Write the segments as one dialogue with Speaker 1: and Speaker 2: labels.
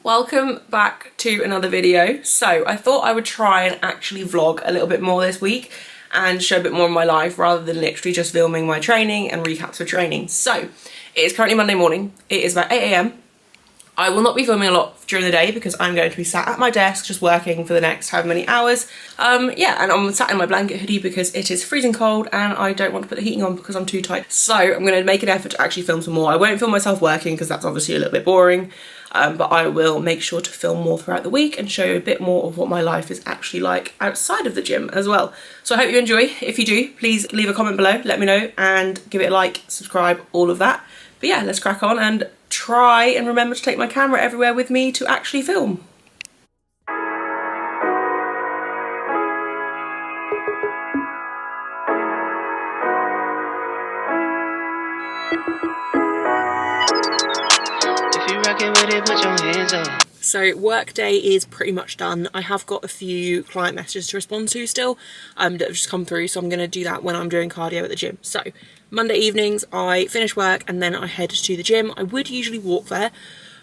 Speaker 1: Welcome back to another video. So I thought I would try and actually vlog a little bit more this week and show a bit more of my life rather than literally just filming my training and recaps for training. So it is currently Monday morning. It is about 8 AM. I will not be filming a lot during the day because I'm going to be sat at my desk just working for the next however many hours. Yeah, and I'm sat in my blanket hoodie because it is freezing cold and I don't want to put the heating on because I'm too tight. So I'm going to make an effort to actually film some more. I won't film myself working because that's obviously a little bit boring. But I will make sure to film more throughout the week and show you a bit more of what my life is actually like outside of the gym as well. So I hope you enjoy. If you do, please leave a comment below, let me know, and give it a like, subscribe, all of that. But yeah, let's crack on and try and remember to take my camera everywhere with me to actually film. So work day is pretty much done. I have got a few client messages to respond to still that have just come through, so I'm going to do that when I'm doing cardio at the gym. So Monday evenings I finish work and then I head to the gym. I would usually walk there,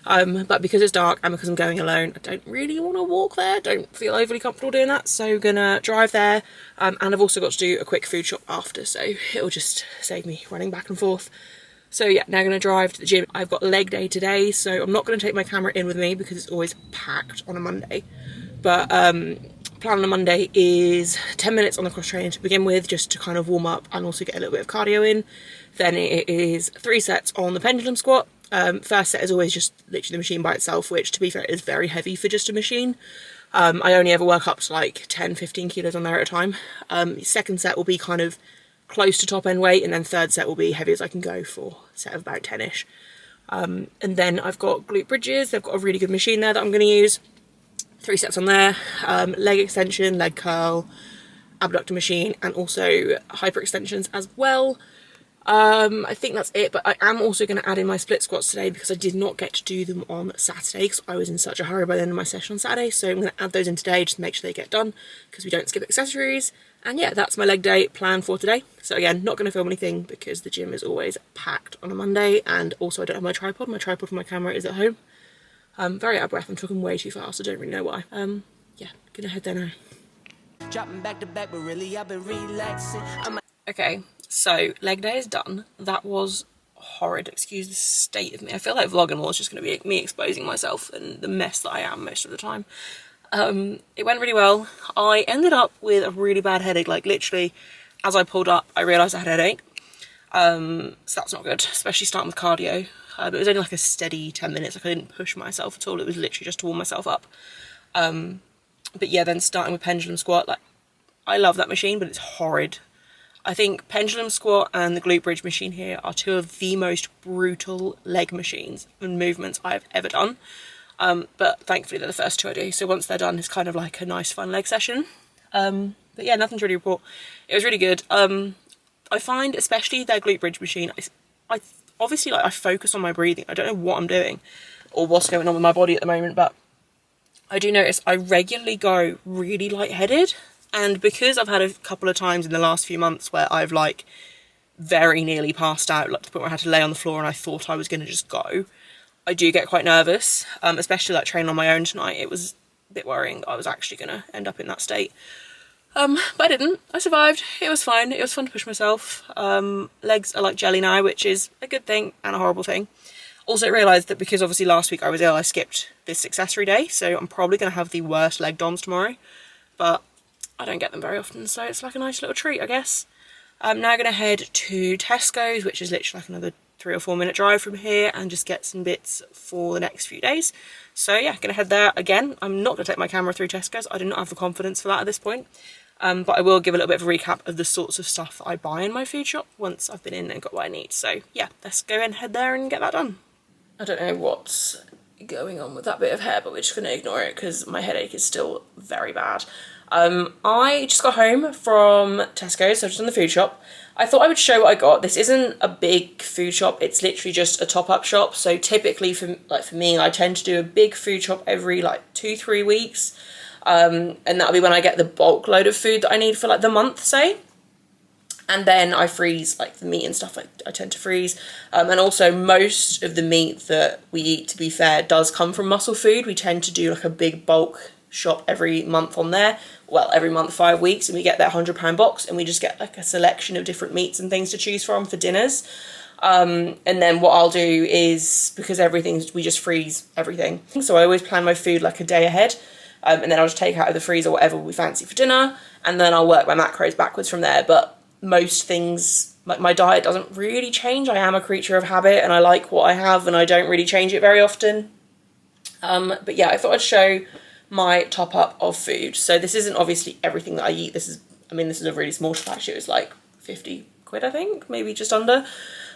Speaker 1: but because it's dark and because I'm going alone, I don't really want to walk there. Don't feel overly comfortable doing that, so I'm gonna drive there. And I've also got to do a quick food shop after, so it'll just save me running back and forth. So yeah, now I'm going to drive to the gym. I've got leg day today, so I'm not going to take my camera in with me because it's always packed on a Monday. But plan on a Monday is 10 minutes on the cross training to begin with, just to kind of warm up and also get a little bit of cardio in. Then it is 3 sets on the pendulum squat. First set is always just literally the machine by itself, which to be fair is very heavy for just a machine. I only ever work up to like 10-15 kilos on there at a time. Second set will be kind of close to top end weight, and then third set will be heavy as I can go for a set of about 10ish. And then I've got glute bridges. They've got a really good machine there that I'm going to use. 3 sets on there, leg extension, leg curl, abductor machine, and also hyper extensions as well. I think that's it, but I am also going to add in my split squats today because I did not get to do them on Saturday because I was in such a hurry by the end of my session on Saturday. So I'm going to add those in today just to make sure they get done because we don't skip accessories. And yeah, that's my leg day plan for today. So again, not going to film anything because the gym is always packed on a Monday, and also I don't have my tripod. My tripod for my camera is at home. I'm very out of breath. I'm talking way too fast. I don't really know why. Yeah, gonna head there now. Dropping back to back, but really I've been relaxing. Okay, so leg day is done. That was horrid. Excuse the state of me. I feel like vlogging was just going to be me exposing myself and the mess that I am most of the time. It went really well. I ended up with a really bad headache. Like literally, as I pulled up, I realised I had a headache. So that's not good, especially starting with cardio. It was only like a steady 10 minutes. Like I didn't push myself at all. It was literally just to warm myself up. But yeah, then starting with pendulum squat. Like I love that machine, but it's horrid. I think pendulum squat and the glute bridge machine here are 2 of the most brutal leg machines and movements I've ever done. But thankfully they're the first 2 I do. So once they're done, it's kind of like a nice fun leg session. But yeah, nothing to really report. It was really good. I find especially their glute bridge machine, I obviously like I focus on my breathing. I don't know what I'm doing or what's going on with my body at the moment, but I do notice I regularly go really lightheaded. And because I've had a couple of times in the last few months where I've like very nearly passed out, like to the point where I had to lay on the floor and I thought I was going to just go, I do get quite nervous, especially like training on my own tonight. It was a bit worrying that I was actually going to end up in that state. But I didn't. I survived. It was fine. It was fun to push myself. Legs are like jelly now, which is a good thing and a horrible thing. Also realised that because obviously last week I was ill, I skipped this accessory day, so I'm probably going to have the worst leg DOMs tomorrow. But I don't get them very often, so it's like a nice little treat, I guess. I'm now going to head to Tesco's, which is literally like another 3 or 4 minute drive from here, and just get some bits for the next few days. So yeah, going to head there again. I'm not going to take my camera through Tesco's. I do not have the confidence for that at this point. But I will give a little bit of a recap of the sorts of stuff that I buy in my food shop once I've been in and got what I need. So yeah, let's go and head there and get that done. I don't know what's going on with that bit of hair, but we're just going to ignore it because my headache is still very bad. I just got home from Tesco, so just in the food shop. I thought I would show what I got. This isn't a big food shop, it's literally just a top-up shop. So typically for me, I tend to do a big food shop every like 2-3 weeks. And that'll be when I get the bulk load of food that I need for like the month, say. And then I freeze like the meat and stuff I tend to freeze. And also most of the meat that we eat, to be fair, does come from Muscle Food. We tend to do like a big bulk shop every month on there. Well, every month, 5 weeks, and we get that £100 box, and we just get like a selection of different meats and things to choose from for dinners. And then what I'll do is, because we just freeze everything. So I always plan my food like a day ahead. And then I'll just take out of the freezer whatever we fancy for dinner, and then I'll work my macros backwards from there. But most things, like my diet doesn't really change. I am a creature of habit, and I like what I have, and I don't really change it very often. But yeah, I thought I'd show my top up of food. So this isn't obviously everything that I eat. This is a really small batch. It was like 50 quid, I think, maybe just under.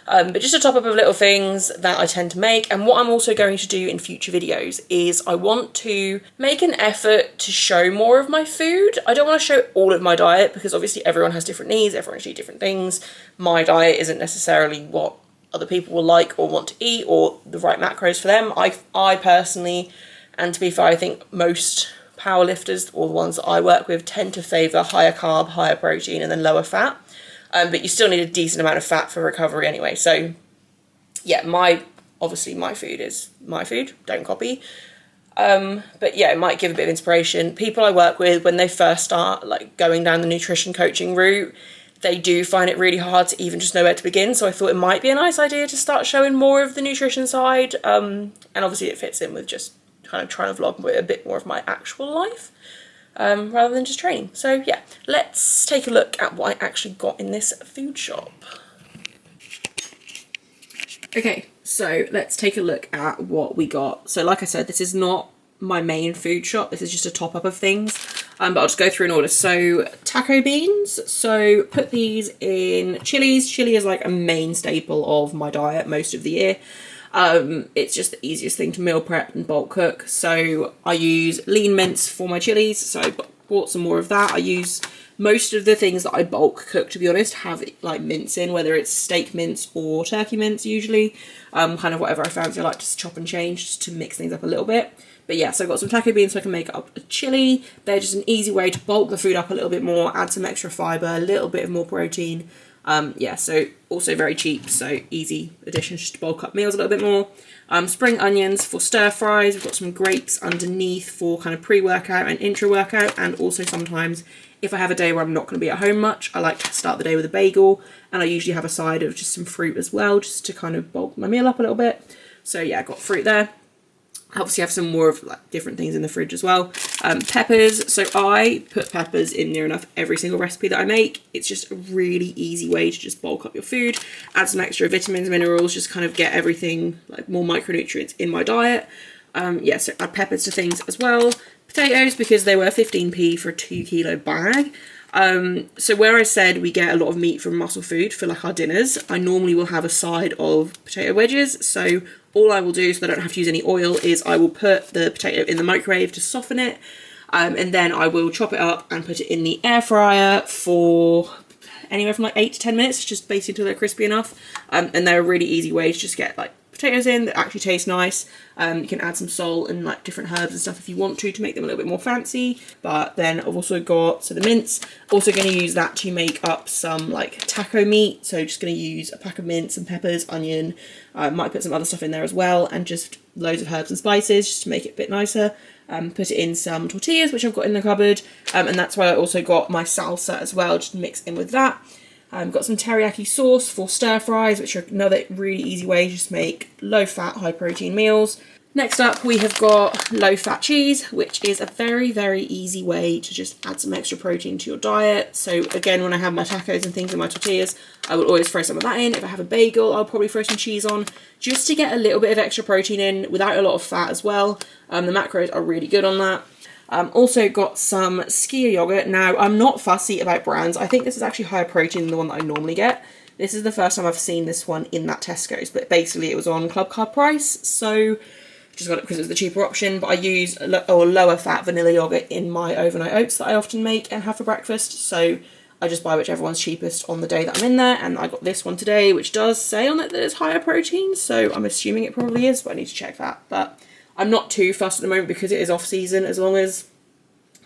Speaker 1: But just a top up of little things that I tend to make. And what I'm also going to do in future videos is I want to make an effort to show more of my food. I don't want to show all of my diet, because obviously everyone has different needs, everyone should eat different things. My diet isn't necessarily what other people will like or want to eat, or the right macros for them. I personally, and to be fair, I think most powerlifters, or the ones that I work with, tend to favour higher carb, higher protein, and then lower fat. But you still need a decent amount of fat for recovery anyway. So yeah, my food is my food, don't copy. But yeah, it might give a bit of inspiration. People I work with, when they first start like going down the nutrition coaching route, they do find it really hard to even just know where to begin. So I thought it might be a nice idea to start showing more of the nutrition side. And obviously it fits in with just kind of trying to vlog with a bit more of my actual life. Rather than just training. So yeah, let's take a look at what I actually got in this food shop. Okay, so let's take a look at what we got. So like I said, this is not my main food shop. This is just a top up of things. But I'll just go through in order. So taco beans. So put these in chilies. Chili is like a main staple of my diet most of the year. It's just the easiest thing to meal prep and bulk cook. So I use lean mince for my chilies. So I bought some more of that. I use most of the things that I bulk cook, to be honest, have like mince in, whether it's steak mince or turkey mince usually. Kind of whatever I fancy. I like to chop and change just to mix things up a little bit. But yeah, so I've got some taco beans so I can make up a chili. They're just an easy way to bulk the food up a little bit more, add some extra fibre, a little bit of more protein. Yeah, so also very cheap, so easy additions just to bulk up meals a little bit more. Spring onions for stir fries. We've got some grapes underneath for kind of pre-workout and intra-workout, and also sometimes if I have a day where I'm not going to be at home much, I like to start the day with a bagel, and I usually have a side of just some fruit as well, just to kind of bulk my meal up a little bit. So yeah, I've got fruit there. I obviously have some more of like different things in the fridge as well. Peppers, so I put peppers in near enough every single recipe that I make. It's just a really easy way to just bulk up your food, add some extra vitamins, minerals, just kind of get everything, like more micronutrients in my diet. Yeah, so add peppers to things as well. Potatoes, because they were 15p for a 2 kilo bag. So where I said we get a lot of meat from Muscle Food for like our dinners, I normally will have a side of potato wedges. So all I will do, so I don't have to use any oil, is I will put the potato in the microwave to soften it, and then I will chop it up and put it in the air fryer for anywhere from like 8 to 10 minutes, just basically until they're crispy enough. And they're a really easy way to just get like potatoes in that actually taste nice. You can add some salt and like different herbs and stuff if you want to make them a little bit more fancy. But then I've also got, so the mince, also going to use that to make up some like taco meat. So just going to use a pack of mince and peppers, onion, might put some other stuff in there as well, and just loads of herbs and spices just to make it a bit nicer. Put it in some tortillas, which I've got in the cupboard, and that's why I also got my salsa as well, just to mix in with that. Got some teriyaki sauce for stir fries, which are another really easy way to just make low fat, high protein meals. Next up, we have got low fat cheese, which is a very, very easy way to just add some extra protein to your diet. So again, when I have my tacos and things in my tortillas, I will always throw some of that in. If I have a bagel, I'll probably throw some cheese on, just to get a little bit of extra protein in without a lot of fat as well. The macros are really good on that. Also got some Skyr yogurt. Now, I'm not fussy about brands. I think this is actually higher protein than the one that I normally get. This is the first time I've seen this one in that Tesco's, but basically it was on Club Card price, so just got it because it was the cheaper option. But I use a lower fat vanilla yogurt in my overnight oats that I often make and have for breakfast, so I just buy whichever one's cheapest on the day that I'm in there, and I got this one today, which does say on it that it's higher protein, so I'm assuming it probably is, but I need to check that. But I'm not too fussed at the moment because it is off season, as long as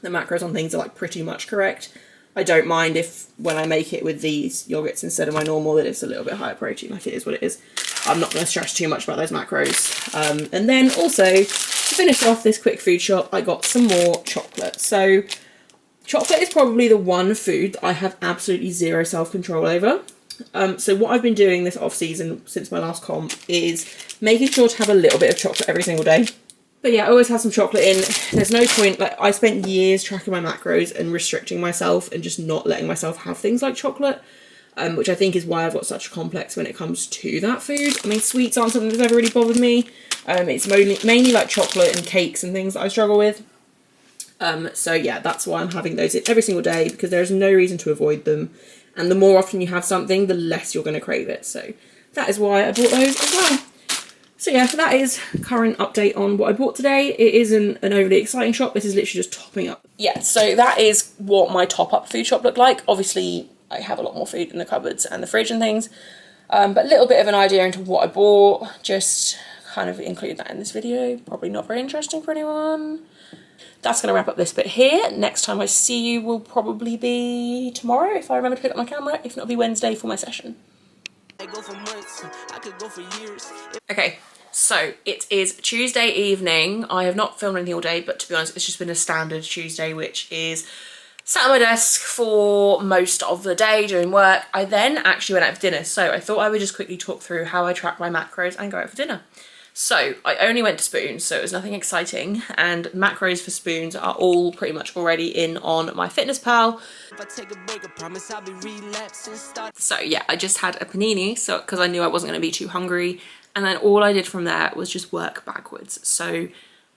Speaker 1: the macros on things are like pretty much correct. I don't mind if when I make it with these yogurts instead of my normal that it's a little bit higher protein. Like, it is what it is. I'm not going to stress too much about those macros. And then also, to finish off this quick food shop, I got some more chocolate. So chocolate is probably the one food that I have absolutely zero self-control over. So what I've been doing this off-season since my last comp is making sure to have a little bit of chocolate every single day. But yeah, I always have some chocolate in. There's no point, like, I spent years tracking my macros and restricting myself and just not letting myself have things like chocolate, which I think is why I've got such a complex when it comes to that food. I mean, sweets aren't something that's ever really bothered me. It's mainly like chocolate and cakes and things that I struggle with. So yeah, that's why I'm having those every single day, because there's no reason to avoid them. And the more often you have something, the less you're going to crave it. So that is why I bought those as well. So yeah, that is current update on what I bought today. It isn't an overly exciting shop. This is literally just topping up. Yeah, so that is what my top-up food shop looked like. Obviously, I have a lot more food in the cupboards and the fridge and things. But a little bit of an idea into what I bought. Just kind of include that in this video. Probably not very interesting for anyone. That's going to wrap up this bit here. Next time I see you will probably be tomorrow, if I remember to pick up my camera. If not, it'll be Wednesday for my session. I go for months, I could go for years. Okay, so it is Tuesday evening. I have not filmed anything all day, but to be honest, it's just been a standard Tuesday, which is sat at my desk for most of the day doing work. I then actually went out for dinner, so I thought I would just quickly talk through how I track my macros and go out for dinner. So I only went to Spoons, so it was nothing exciting, and macros for Spoons are all pretty much already in on my Fitness Pal. If I take a break, I promise I'll be relapsing. So yeah, I just had a panini, so because I knew I wasn't going to be too hungry, and then all I did from there was just work backwards. So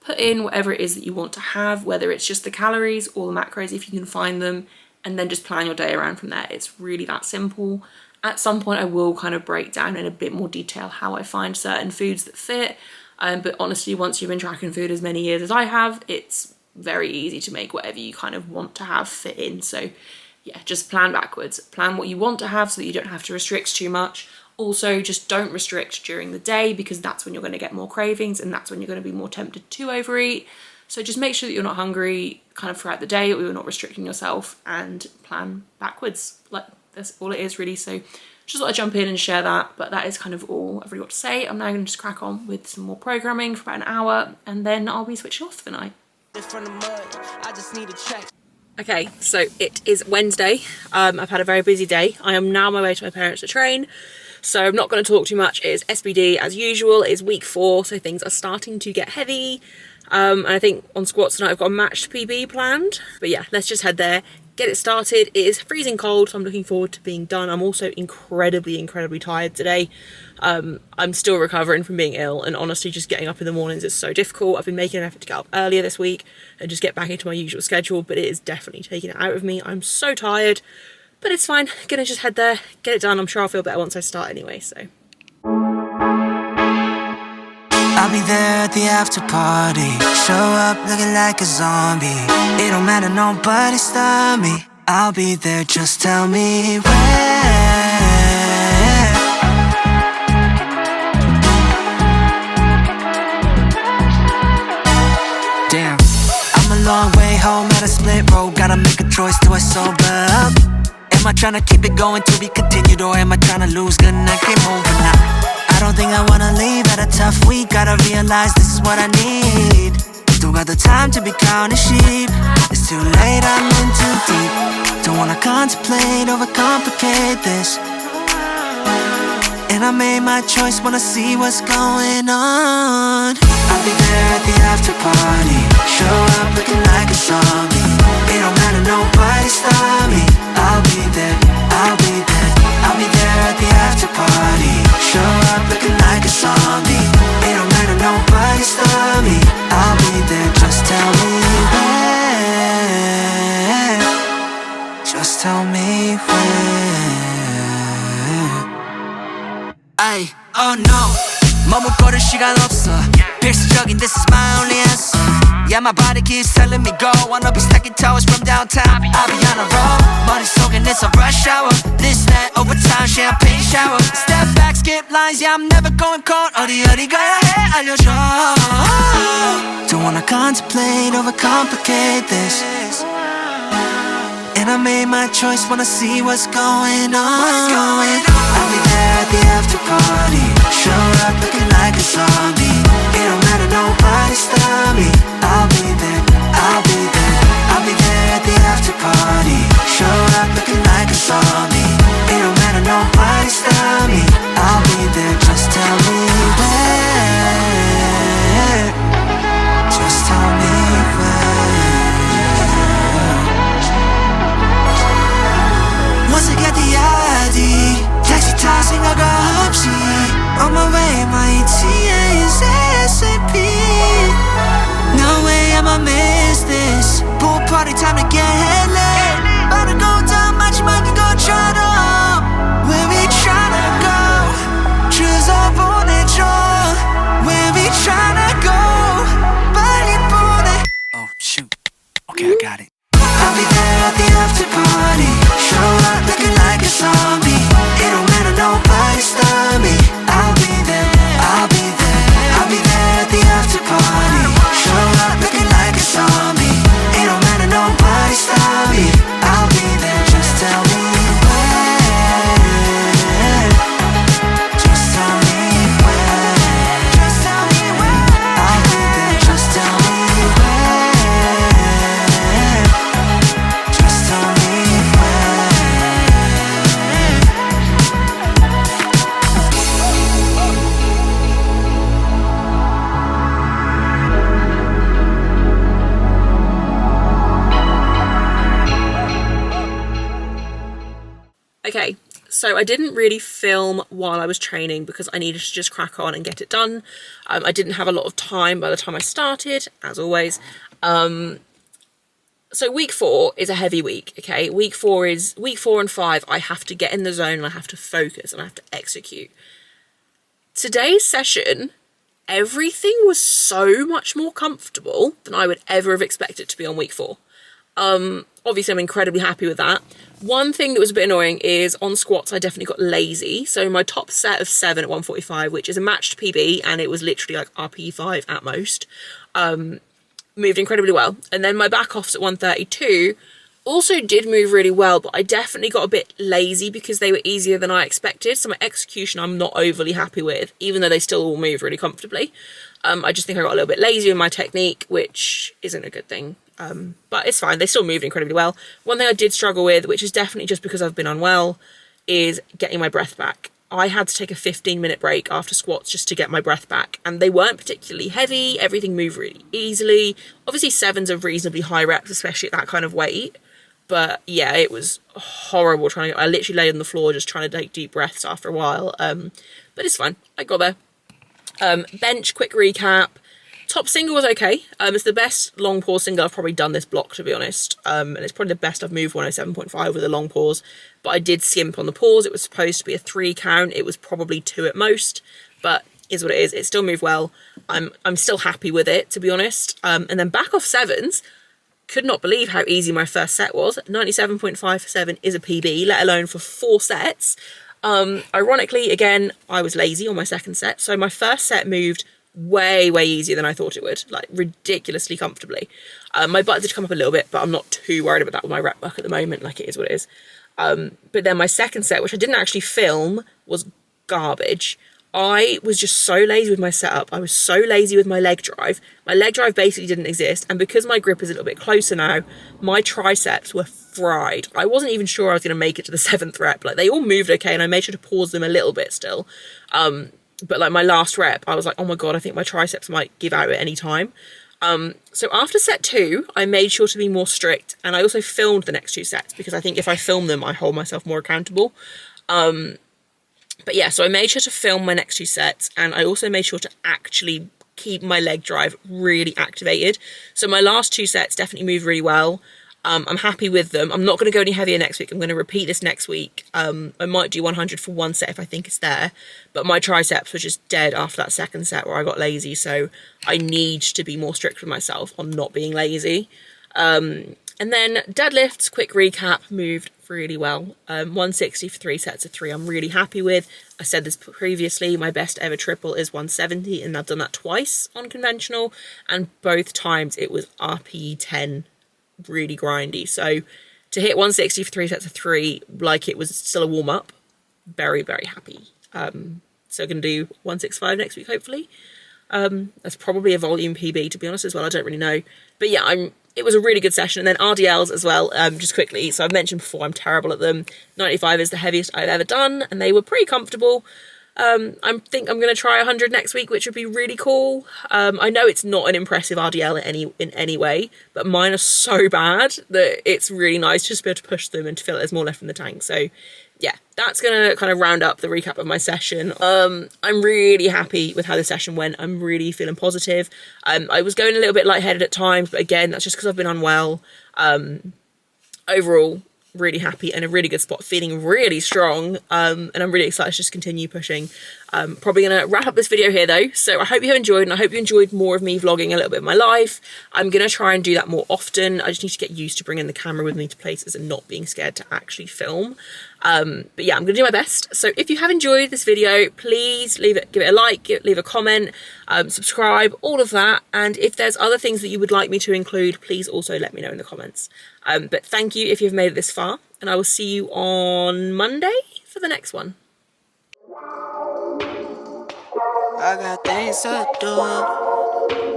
Speaker 1: put in whatever it is that you want to have, whether it's just the calories or the macros if you can find them, and then just plan your day around from there. It's really that simple. At some point I will kind of break down in a bit more detail how I find certain foods that fit, but honestly, once you've been tracking food as many years as I have, it's very easy to make whatever you kind of want to have fit in. So yeah, just plan backwards. Plan what you want to have so that you don't have to restrict too much. Also, just don't restrict during the day, because that's when you're going to get more cravings and that's when you're going to be more tempted to overeat. So just make sure that you're not hungry kind of throughout the day, or you're not restricting yourself, and plan backwards. Like, that's all it is really. So just thought I'd jump in and share that, but that is kind of all I've really got to say. I'm now going to just crack on with some more programming for about an hour, and then I'll be switching off for the night. Okay, so it is Wednesday. I've had a very busy day. I am now on my way to my parents to train, so I'm not going to talk too much. It is SBD as usual. It is week 4, so things are starting to get heavy. And I think on squats tonight I've got a matched PB planned. But yeah, let's just head there, get it started. It is freezing cold, so I'm looking forward to being done. I'm also incredibly tired today. I'm still recovering from being ill, and honestly just getting up in the mornings is so difficult. I've been making an effort to get up earlier this week and just get back into my usual schedule, but it is definitely taking it out of me. I'm so tired, but it's fine. Gonna just head there, get it done. I'm sure I'll feel better once I start anyway, so.
Speaker 2: I'll be there at the after party. Show up looking like a zombie. It don't matter, nobody stop me. I'll be there, just tell me where. Damn, I'm a long way home at a split road. Gotta make a choice, do I sober up? Am I tryna keep it going to be continued, or am I tryna lose? Gonna keep moving now. I don't think I wanna leave at a tough week. Gotta realize this is what I need. Don't got the time to be counting sheep. It's too late, I'm in too deep. Don't wanna contemplate, overcomplicate this. And I made my choice, wanna see what's going on. I'll be there at the after party. Show up looking like a zombie. It don't matter, nobody stop me. I'll be there, I'll be there. I'll be there at the after party. Show up looking like a zombie. It don't matter, nobody stop me. I'll be there, just tell me where. Just tell me where. Ay, oh no, 머뭇거릴 시간 없어. 필수적인 this is my only answer. Yeah, my body keeps telling me go. Wanna be stacking towers from downtown. I'll be on a roll. 머릿속엔 it's a rush hour. This, that, overtime, champagne shower. Step back, skip lines, yeah, I'm never going cold. 어디 가야 해, 알려줘. Don't wanna contemplate, overcomplicate this. And I made my choice, wanna see what's going on. I'll be there at the after party. Show up looking like a zombie. It don't matter, nobody stop me. I'll be there, I'll be there. I'll be there at the after party. Show up looking like a zombie. It don't matter, nobody stop me. I'll be there, just tell me where. Just tell me where. Once I get the ID, taxi tossing, I got Hopsy. On my way, my ETA is ASAP. No way I'ma miss this. Pool party, time to get headlit. About to go down, much money, go try to. Where we tryna go? Choose up on it, John. Where we tryna go? Body on it. Oh, shoot. Okay, I got it. I'll be there at the after party. Show up looking like a zombie. It don't matter, nobody stop me. I'll be there, I'll be there. I'll be there at the after party. Show up looking like a zombie. It don't matter, nobody stop me. I'll be there, just tell me where. Just tell me where. Just tell me where. I'll be there, just tell me where. Just tell me where.
Speaker 1: Okay, so I didn't really film while I was training because I needed to just crack on and get it done. I didn't have a lot of time by the time I started, as always. So week 4 is a heavy week, okay? Week 4 and 5, I have to get in the zone and I have to focus and I have to execute. Today's session, everything was so much more comfortable than I would ever have expected to be on week 4. Obviously I'm incredibly happy with that. One thing that was a bit annoying is on squats I definitely got lazy. So my top set of 7 at 145, which is a matched PB, and it was literally like RP5 at most, moved incredibly well. And then my back offs at 132 also did move really well, but I definitely got a bit lazy because they were easier than I expected. So my execution I'm not overly happy with, even though they still all move really comfortably. I just think I got a little bit lazy in my technique, which isn't a good thing. But it's fine, they still moved incredibly well. One thing I did struggle with, which is definitely just because I've been unwell, is getting my breath back. I had to take a 15-minute break after squats just to get my breath back, and they weren't particularly heavy, everything moved really easily. Obviously 7's a reasonably high reps, especially at that kind of weight, but yeah, it was horrible trying to I literally laid on the floor just trying to take deep breaths after a while, but it's fine, I got there. Bench, quick recap. Top single was okay. It's the best long pause single I've probably done this block, to be honest. And it's probably the best I've moved 107.5 with a long pause. But I did skimp on the pause. It was supposed to be a 3 count. It was probably 2 at most. But is what it is. It still moved well. I'm still happy with it, to be honest. And then back off 7s. Could not believe how easy my first set was. 97.5 for 7 is a PB, let alone for 4 sets. Ironically, again, I was lazy on my second set. So my first set moved way easier than I thought it would, like ridiculously comfortably. My butt did come up a little bit, but I'm not too worried about that with my rep buck at the moment, like it is what it is. But then my second set, which I didn't actually film, was garbage. I was just so lazy with my setup. I was so lazy with my leg drive. My leg drive basically didn't exist, and because my grip is a little bit closer now, my triceps were fried. I wasn't even sure I was going to make it to the 7th rep. Like, they all moved okay, and I made sure to pause them a little bit still. But like my last rep, I was like, oh my God, I think my triceps might give out at any time. So after set 2, I made sure to be more strict, and I also filmed the next 2 sets because I think if I film them, I hold myself more accountable. But yeah, so I made sure to film my next 2 sets, and I also made sure to actually keep my leg drive really activated. So my last 2 sets definitely moved really well. I'm happy with them. I'm not going to go any heavier next week. I'm going to repeat this next week. I might do 100 for 1 set if I think it's there. But my triceps were just dead after that second set where I got lazy. So I need to be more strict with myself on not being lazy. And then deadlifts, quick recap, moved really well. 160 for 3 sets of 3 I'm really happy with. I said this previously, my best ever triple is 170, and I've done that twice on conventional, and both times it was RP10, really grindy. So to hit 160 for 3 sets of 3 like it was still a warm-up, very, very happy. So going to do 165 next week, hopefully. That's probably a volume PB, to be honest, as well. I don't really know. But yeah, it was a really good session. And then RDLs as well, just quickly. So I've mentioned before, I'm terrible at them. 95 is the heaviest I've ever done, and they were pretty comfortable. I think I'm going to try 100 next week, which would be really cool. I know it's not an impressive RDL in any way, but mine are so bad that it's really nice just to be able to push them and to feel like there's more left in the tank. So yeah, that's going to kind of round up the recap of my session. I'm really happy with how the session went. I'm really feeling positive. I was going a little bit lightheaded at times, but again, that's just because I've been unwell. Overall, really happy and a really good spot, feeling really strong, and I'm really excited to just continue pushing. Probably gonna wrap up this video here though, so I hope you have enjoyed, and I hope you enjoyed more of me vlogging a little bit of my life. I'm gonna try and do that more often. I just need to get used to bringing the camera with me to places and not being scared to actually film. But yeah, I'm gonna do my best. So if you have enjoyed this video, please give it a like, leave a comment, subscribe, all of that. And if there's other things that you would like me to include, please also let me know in the comments. But thank you if you've made it this far, and I will see you on Monday for the next one.
Speaker 2: I got things to do.